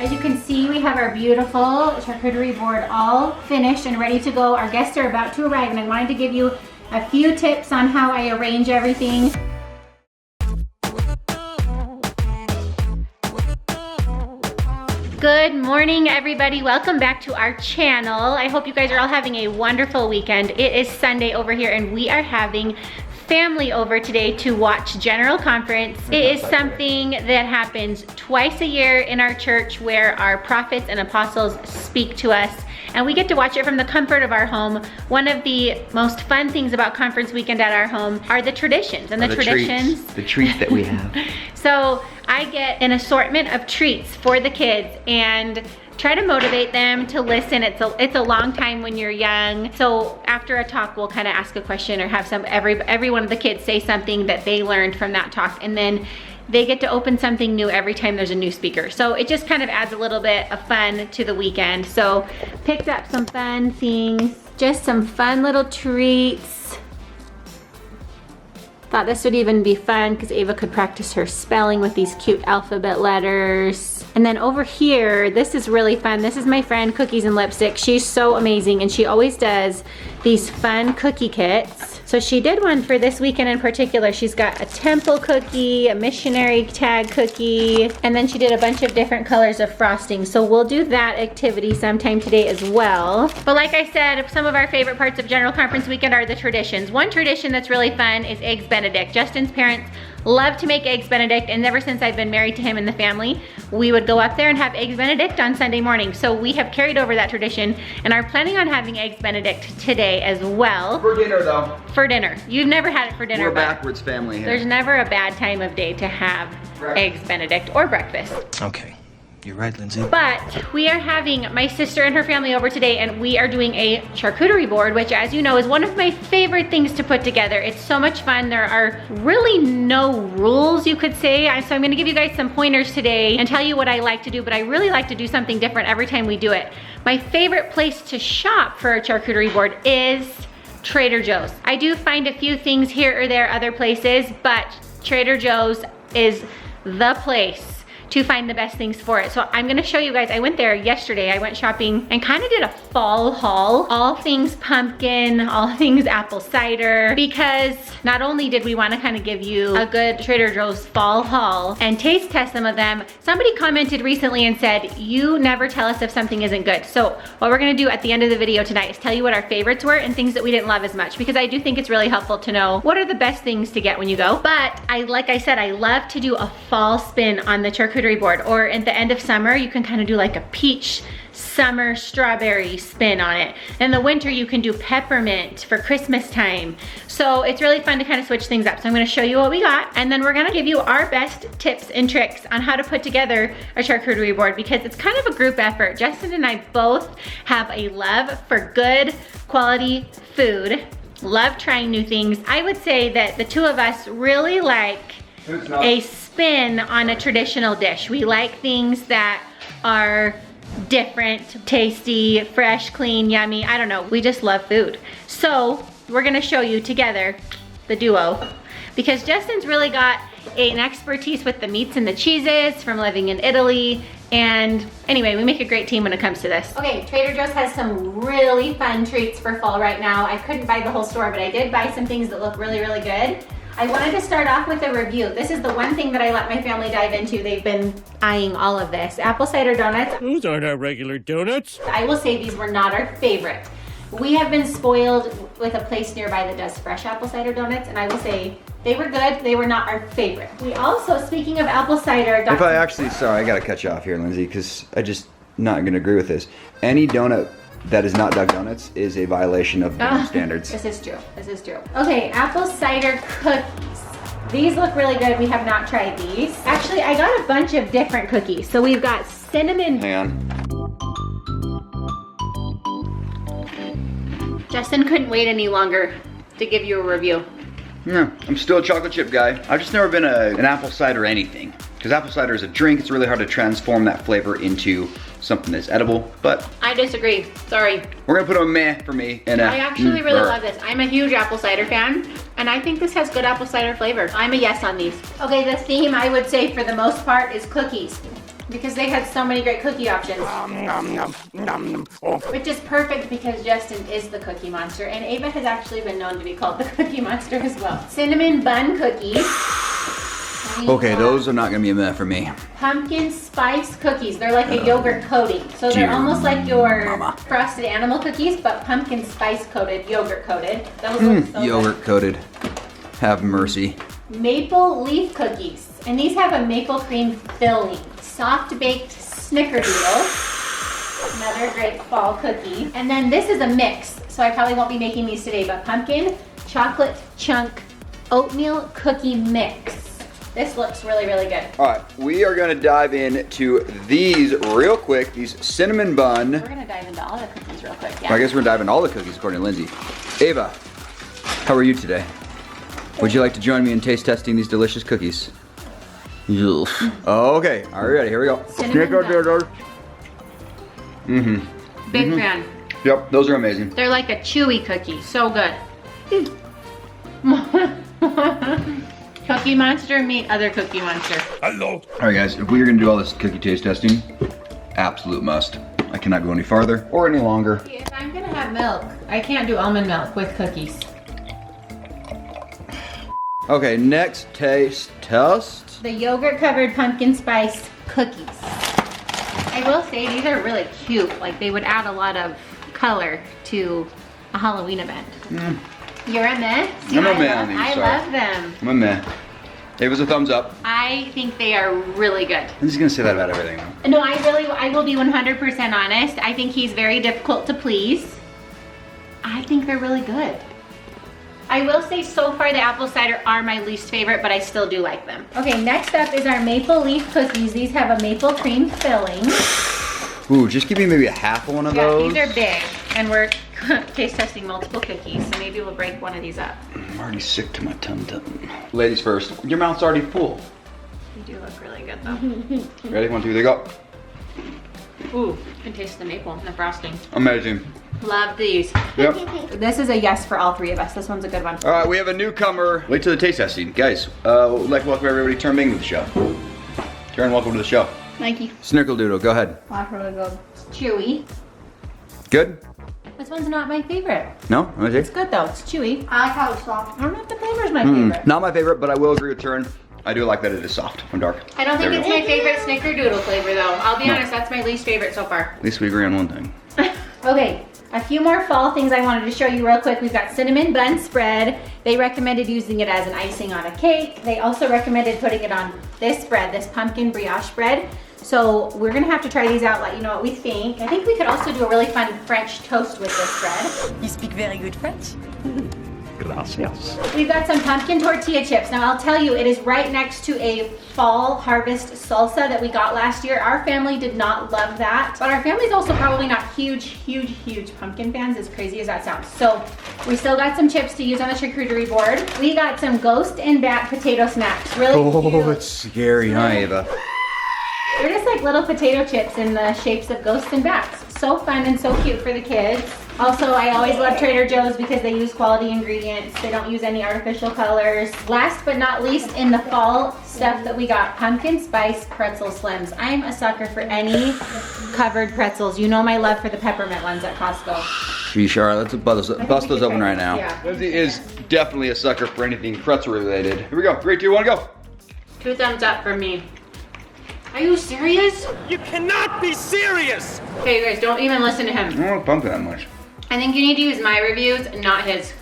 As you can see, we have our beautiful charcuterie board all finished and ready to go. Our guests are about to arrive, and I wanted to give you a few tips on how I arrange everything. Good morning, everybody. Welcome back to our channel. I hope you guys are all having a wonderful weekend. It is Sunday over here, and we are having family over today to watch General Conference. It is something that happens twice a year in our church where our prophets and apostles speak to us, and we get to watch it from the comfort of our home. One of the most fun things about conference weekend at our home are the traditions and the traditions. The treats that we have. So I get an assortment of treats for the kids and try to motivate them to listen. It's a long time when you're young. So after a talk, we'll kind of ask a question or have every one of the kids say something that they learned from that talk, and then they get to open something new every time there's a new speaker. So it just kind of adds a little bit of fun to the weekend. So picked up some fun things, just some fun little treats. Thought this would even be fun because Ava could practice her spelling with these cute alphabet letters. And then over here, this is really fun. This is my friend Cookies and Lipstick. She's so amazing, and she always does these fun cookie kits. So she did one for this weekend in particular. She's got a temple cookie, a missionary tag cookie, and then she did a bunch of different colors of frosting. So we'll do that activity sometime today as well. But like I said, some of our favorite parts of General Conference weekend are the traditions. One tradition that's really fun is Eggs Benedict. Justin's parents love to make Eggs Benedict, and ever since I've been married to him and the family, we would go up there and have Eggs Benedict on Sunday morning. So we have carried over that tradition and are planning on having Eggs Benedict today as well. For dinner though. For dinner. You've never had it for dinner. We're a backwards family here. There's never a bad time of day to have Eggs Benedict or breakfast. Okay. You're right, Lindsay. But we are having my sister and her family over today, and we are doing a charcuterie board, which, as you know, is one of my favorite things to put together. It's so much fun. There are really no rules, you could say. So I'm gonna give you guys some pointers today and tell you what I like to do, but I really like to do something different every time we do it. My favorite place to shop for a charcuterie board is Trader Joe's. I do find a few things here or there other places, but Trader Joe's is the place to find the best things for it. So I'm gonna show you guys. I went there yesterday. I went shopping and kind of did a fall haul. All things pumpkin, all things apple cider, because not only did we wanna kind of give you a good Trader Joe's fall haul and taste test some of them, somebody commented recently and said, you never tell us if something isn't good. So what we're gonna do at the end of the video tonight is tell you what our favorites were and things that we didn't love as much, because I do think it's really helpful to know what are the best things to get when you go. But like I said, I love to do a fall spin on the charcuterie board, or at the end of summer you can kind of do like a peach summer strawberry spin on it. In the winter you can do peppermint for Christmas time. So it's really fun to kind of switch things up. So I'm going to show you what we got, and then we're going to give you our best tips and tricks on how to put together a charcuterie board, because it's kind of a group effort. Justin and I both have a love for good quality food, love trying new things. I would say that the two of us really like a spin on a traditional dish. We like things that are different, tasty, fresh, clean, yummy. I don't know, we just love food. So we're gonna show you together, the duo, because Justin's really got an expertise with the meats and the cheeses from living in Italy. And anyway, we make a great team when it comes to this. Okay, Trader Joe's has some really fun treats for fall right now. I couldn't buy the whole store, but I did buy some things that look really, really good. I wanted to start off with a review. This is the one thing that I let my family dive into. They've been eyeing all of this. Apple cider donuts. Those aren't our regular donuts. I will say these were not our favorite. We have been spoiled with a place nearby that does fresh apple cider donuts, and I will say they were good. They were not our favorite. We also, speaking of apple cider, sorry, I gotta cut you off here, Lindsay, because I just not gonna agree with this. Any donut that is not Doug Donuts is a violation of Bingham standards. This is true, this is true. Okay, apple cider cookies. These look really good. We have not tried these. Actually, I got a bunch of different cookies. So we've got cinnamon. Hang on. Justin couldn't wait any longer to give you a review. Yeah, I'm still a chocolate chip guy. I've just never been an apple cider anything. Because apple cider is a drink, it's really hard to transform that flavor into something that's edible, but I disagree, sorry. We're gonna put a meh for me. And I actually really love this. I'm a huge apple cider fan, and I think this has good apple cider flavor. I'm a yes on these. Okay, the theme I would say for the most part is cookies. because they had so many great cookie options. Which is perfect because Justin is the cookie monster, and Ava has actually been known to be called the cookie monster as well. Cinnamon bun cookies. Okay, those are not gonna be a meh for me. Pumpkin spice cookies. They're like a yogurt coating. So they're almost like your mama. frosted animal cookies, but pumpkin spice coated, yogurt coated. Those look so Yogurt good. coated. Have mercy. Maple leaf cookies. And these have a maple cream filling. Soft baked snickerdoodle. Another great fall cookie. And then this is a mix. So I probably won't be making these today, but pumpkin chocolate chunk oatmeal cookie mix. This looks really, really good. All right, we are gonna dive into these real quick, these cinnamon bun. We're gonna dive into all the cookies real quick, yeah. I guess we're gonna dive into all the cookies according to Lindsay. Ava, how are you today? Would you like to join me in taste testing these delicious cookies? Okay, all right, ready, here we go. Cinnamon Mm-hmm. Big fan. Yep, those are amazing. They're like a chewy cookie, so good. Cookie Monster, meet other Cookie Monster. Hello. All right, guys, if we are gonna do all this cookie taste testing, absolute must. I cannot go any farther or any longer. If I'm gonna have milk, I can't do almond milk with cookies. Okay, next taste test. The yogurt covered pumpkin spice cookies. I will say these are really cute. Like they would add a lot of color to a Halloween event. You're a meh? See, I'm a meh on these, I sorry. love them. I'm a meh. It was a thumbs up. I think they are really good. I'm just gonna say that about everything though. No, I will be 100% honest. I think he's very difficult to please. I think they're really good. I will say so far the apple cider are my least favorite, but I still do like them. Okay, next up is our maple leaf cookies. These have a maple cream filling. Ooh, just give me maybe a half of one of those. These are big, and we're taste testing multiple cookies, so maybe we'll break one of these up. I'm already sick to my tum-tum. Ladies first. Your mouth's already full. They do look really good though. Ready? 1, 2, 3, go. Ooh, you can taste the maple and the frosting. Amazing. Love these. Yep. This is a yes for all three of us. This one's a good one. All right, we have a newcomer. Wait till the taste testing. Guys, we'd like to welcome everybody to Turn Bingham to the show. Turn, welcome to the show. Thank you. Snickerdoodle, go ahead. That's really good. It's chewy. Good? This one's not my favorite. No? Let me It's see. good though. It's chewy. I like how it's soft. I don't know if the flavor's my Mm, favorite. not my favorite, but I will agree with Turn. I do like that it is soft and dark. I don't think There it's we my favorite snickerdoodle flavor though. I'll be No. honest, that's my least favorite so far. At least we agree on one thing. Okay, a few more fall things I wanted to show you real quick. We've got cinnamon bun spread. They recommended using it as an icing on a cake. They also recommended putting it on this bread, this pumpkin brioche bread. So we're gonna have to try these out, let you know what we think. I think we could also do a really fun French toast with this bread. You speak very good French. Gracias. We've got some pumpkin tortilla chips. Now I'll tell you, it is right next to a fall harvest salsa that we got last year. Our family did not love that, but our family's also probably not huge pumpkin fans, as crazy as that sounds. So we still got some chips to use on the charcuterie board. We got some ghost and bat potato snacks. Really cute. it's scary, huh, Ava? They're just like little potato chips in the shapes of ghosts and bats. So fun and so cute for the kids. Also, I always love Trader Joe's because they use quality ingredients. They don't use any artificial colors. Last but not least, in the fall stuff that we got, pumpkin spice pretzel slims. I'm a sucker for any covered pretzels. You know my love for the peppermint ones at Costco. You sure? Let's bust those open right now. Yeah. Lindsay is definitely a sucker for anything pretzel related. Here we go. 3, 2, 1, go. 2 thumbs up for me. Are you serious? You cannot be serious! Okay, you guys, don't even listen to I him. don't want to pump it that much. I think you need to use my reviews, not his.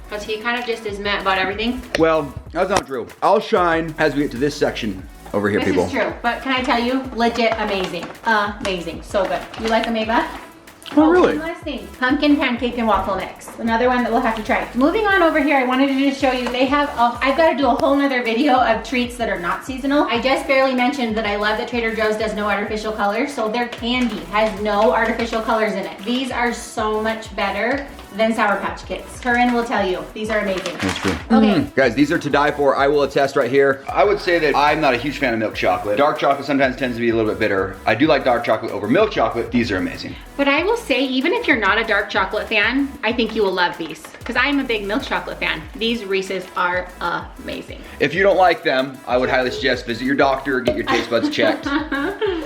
Because he kind of just is mad about everything. Well, that's not true. I'll shine as we get to this section over here, This people. is true, but can I tell you, legit amazing. Amazing, so good. You like them, Ava? Oh, really? One last thing, pumpkin pancake and waffle mix. Another one that we'll have to try. Moving on over here, I wanted to just show you, they have, I've got to do a whole nother video of treats that are not seasonal. I just barely mentioned that I love that Trader Joe's does no artificial colors, so their candy has no artificial colors in it. These are so much better than Sour Patch Kids. Corinne will tell you, these are amazing. That's true. Okay. Guys, these are to die for. I will attest right here. I would say that I'm not a huge fan of milk chocolate. Dark chocolate sometimes tends to be a little bit bitter. I do like dark chocolate over milk chocolate. These are amazing. But I will say, even if you're not a dark chocolate fan, I think you will love these. Because I'm a big milk chocolate fan. These Reese's are amazing. If you don't like them, I would highly suggest visit your doctor, get your taste buds checked.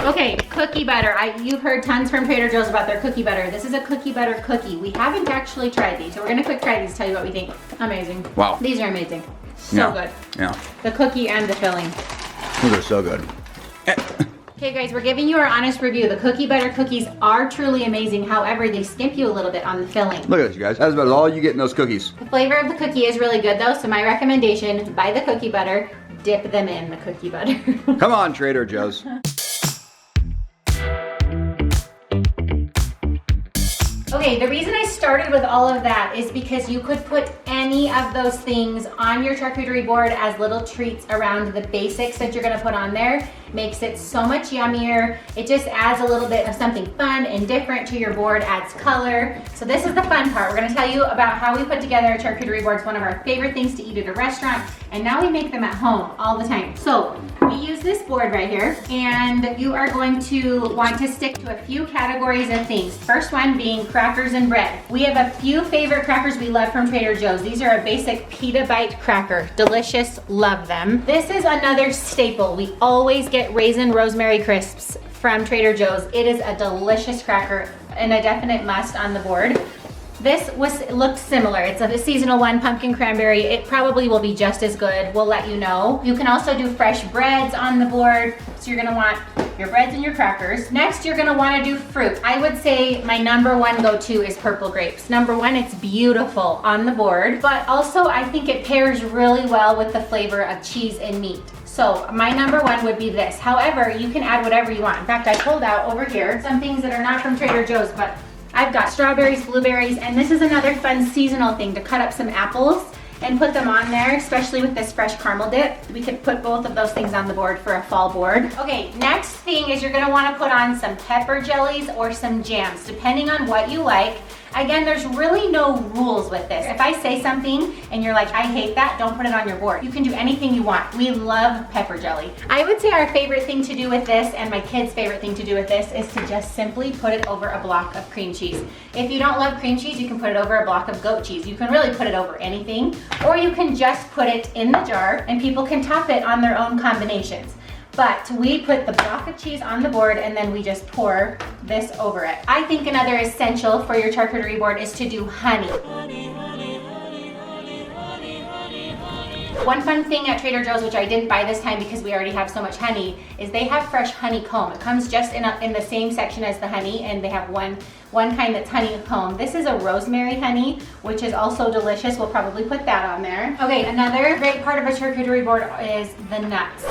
Okay, cookie butter. You've heard tons from Trader Joe's about their cookie butter. This is a cookie butter cookie. We haven't actually tried these, so we're gonna quick try these, tell you what we think. Amazing. Wow. These are amazing. So good. Yeah. The cookie and the filling. Those are so good. Okay guys, we're giving you our honest review. The cookie butter cookies are truly amazing. However, they skimp you a little bit on the filling. Look at this, you guys. That's about all you get in those cookies. The flavor of the cookie is really good though, so my recommendation, buy the cookie butter, dip them in the cookie butter. Come on, Trader Joe's. Okay, the reason I started with all of that is because you could put any of those things on your charcuterie board as little treats around the basics that you're gonna put on there. Makes it so much yummier. It just adds a little bit of something fun and different to your board, adds color. So this is the fun part. We're gonna tell you about how we put together a charcuterie board. It's one of our favorite things to eat at a restaurant, and now we make them at home all the time. So we use this board right here, and you are going to want to stick to a few categories of things. First one being crackers and bread. We have a few favorite crackers we love from Trader Joe's. These are a basic pita bite cracker. Delicious, love them. This is another staple. We always get raisin rosemary crisps from Trader Joe's. It is a delicious cracker and a definite must on the board. This looked similar. It's a seasonal one, pumpkin cranberry. It probably will be just as good. We'll let you know. You can also do fresh breads on the board. So you're gonna want your breads and your crackers. Next, you're gonna wanna do fruit. I would say my number one go-to is purple grapes. Number one, it's beautiful on the board, but also I think it pairs really well with the flavor of cheese and meat. So my number one would be this. However, you can add whatever you want. In fact, I pulled out over here some things that are not from Trader Joe's, but I've got strawberries, blueberries, and this is another fun seasonal thing, to cut up some apples and put them on there, especially with this fresh caramel dip. We could put both of those things on the board for a fall board. Okay, next thing is you're gonna wanna put on some pepper jellies or some jams, depending on what you like. Again, there's really no rules with this. If I say something and you're like, I hate that, don't put it on your board. You can do anything you want. We love pepper jelly. I would say our favorite thing to do with this, and my kids' favorite thing to do with this, is to just simply put it over a block of cream cheese. If you don't love cream cheese, you can put it over a block of goat cheese. You can really put it over anything, or you can just put it in the jar and people can top it on their own combinations. But we put the block of cheese on the board and then we just pour this over it. I think another essential for your charcuterie board is to do honey. One fun thing at Trader Joe's, which I didn't buy this time because we already have so much honey, is they have fresh honeycomb. It comes just in the same section as the honey, and they have one kind that's honeycomb. This is a rosemary honey, which is also delicious. We'll probably put that on there. Okay, another great part of a charcuterie board is the nuts.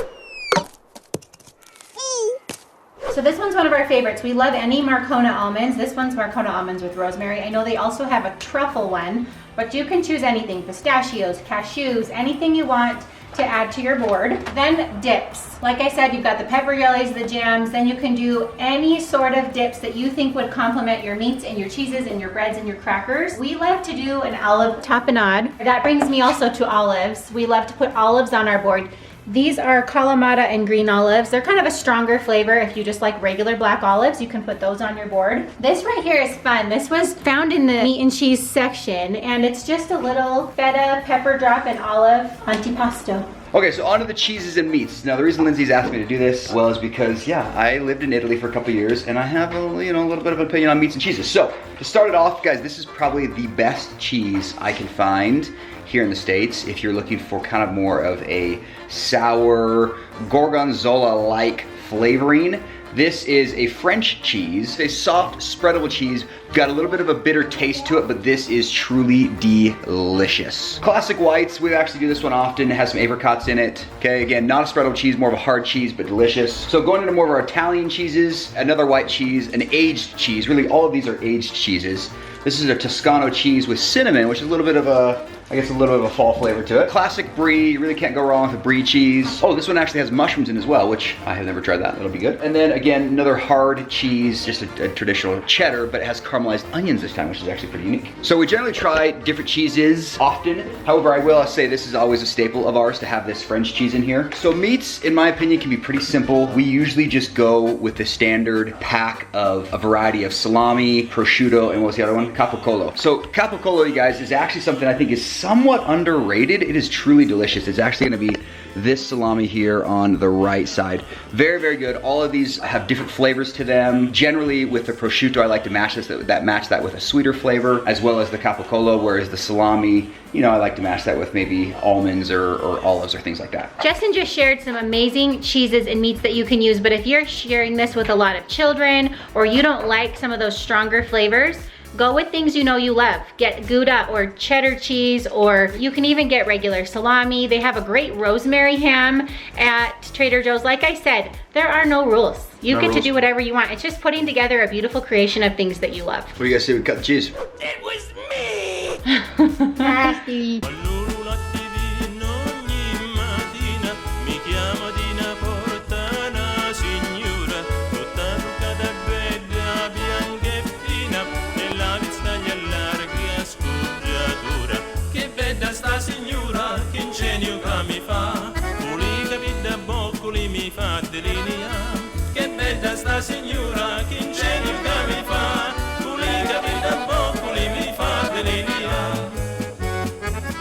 So this one's one of our favorites. We love any Marcona almonds. This one's Marcona almonds with rosemary. I know they also have a truffle one, but you can choose anything. Pistachios, cashews, anything you want to add to your board. Then dips. Like I said, you've got the pepper jellies, the jams, then you can do any sort of dips that you think would complement your meats and your cheeses and your breads and your crackers. We love to do an olive tapenade. That brings me also to olives. We love to put olives on our board. These are Kalamata and green olives. They're kind of a stronger flavor. If you just like regular black olives, you can put those on your board. This right here is fun. This was found in the meat and cheese section, and it's just a little feta, pepper drop, and olive antipasto. Okay, so on to the cheeses and meats. Now, the reason Lindsay's asked me to do this, well, is because, yeah, I lived in Italy for a couple years, and I have a little bit of an opinion on meats and cheeses. So, to start it off, guys, this is probably the best cheese I can find here in the States if you're looking for kind of more of a sour, gorgonzola-like flavoring. This is a French cheese, a soft, spreadable cheese. Got a little bit of a bitter taste to it, but this is truly delicious. Classic whites, we actually do this one often. It has some apricots in it. Okay, again, not a spreadable cheese, more of a hard cheese, but delicious. So going into more of our Italian cheeses, another white cheese, an aged cheese. Really, all of these are aged cheeses. This is a Toscano cheese with cinnamon, which is a little bit of a, I guess, a little bit of a fall flavor to it. Classic brie, you really can't go wrong with a brie cheese. Oh, this one actually has mushrooms in as well, which I have never tried that. That'll be good. And then again, another hard cheese, just a traditional cheddar, but it has caramelized onions this time, which is actually pretty unique. So we generally try different cheeses often. However, I will say this is always a staple of ours to have this French cheese in here. So meats, in my opinion, can be pretty simple. We usually just go with the standard pack of a variety of salami, prosciutto, and what was the other one? Capocolo. So Capocolo, you guys, is actually something I think is somewhat underrated. It is truly delicious. It's actually gonna be this salami here on the right side. Very, very good. All of these have different flavors to them. Generally with the prosciutto, I like to match that with a sweeter flavor, as well as the capicola, whereas the salami, you know, I like to match that with maybe almonds or olives or things like that. Justin just shared some amazing cheeses and meats that you can use, but if you're sharing this with a lot of children or you don't like some of those stronger flavors, go with things you know you love. Get Gouda or cheddar cheese, or you can even get regular salami. They have a great rosemary ham at Trader Joe's. Like I said, there are no rules. You get to do whatever you want. It's just putting together a beautiful creation of things that you love. What do you guys say we cut the cheese? It was me! Nasty. Signora, che ingenio che mi fa, collega per boccoli mi fa delinia.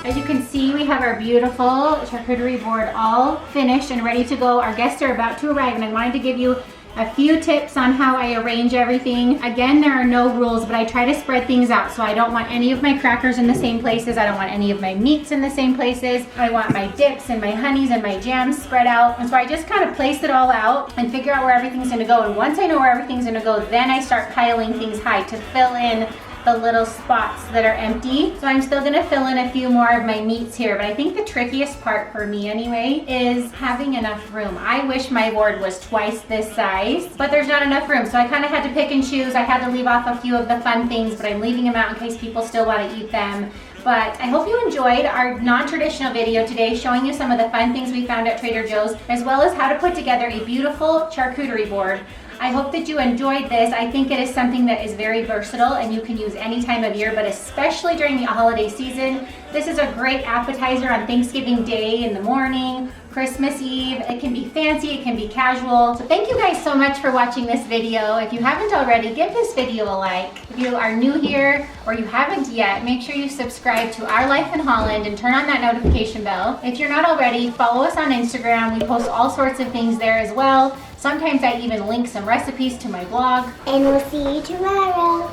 As you can see, we have our beautiful charcuterie board all finished and ready to go. Our guests are about to arrive, and I wanted to give you a few tips on how I arrange everything. Again, there are no rules, but I try to spread things out. So I don't want any of my crackers in the same places. I don't want any of my meats in the same places. I want my dips and my honeys and my jams spread out. And so I just kind of place it all out and figure out where everything's gonna go. And once I know where everything's gonna go, then I start piling things high to fill in the little spots that are empty. So I'm still gonna fill in a few more of my meats here, but I think the trickiest part for me anyway is having enough room. I wish my board was twice this size, but there's not enough room. So I kind of had to pick and choose. I had to leave off a few of the fun things, but I'm leaving them out in case people still want to eat them. But I hope you enjoyed our non-traditional video today, showing you some of the fun things we found at Trader Joe's, as well as how to put together a beautiful charcuterie board. I hope that you enjoyed this. I think it is something that is very versatile and you can use any time of year, but especially during the holiday season. This is a great appetizer on Thanksgiving Day in the morning, Christmas Eve. It can be fancy, it can be casual. So thank you guys so much for watching this video. If you haven't already, give this video a like. If you are new here or you haven't yet, make sure you subscribe to Our Life in Holland and turn on that notification bell. If you're not already, follow us on Instagram. We post all sorts of things there as well. Sometimes I even link some recipes to my blog. And we'll see you tomorrow.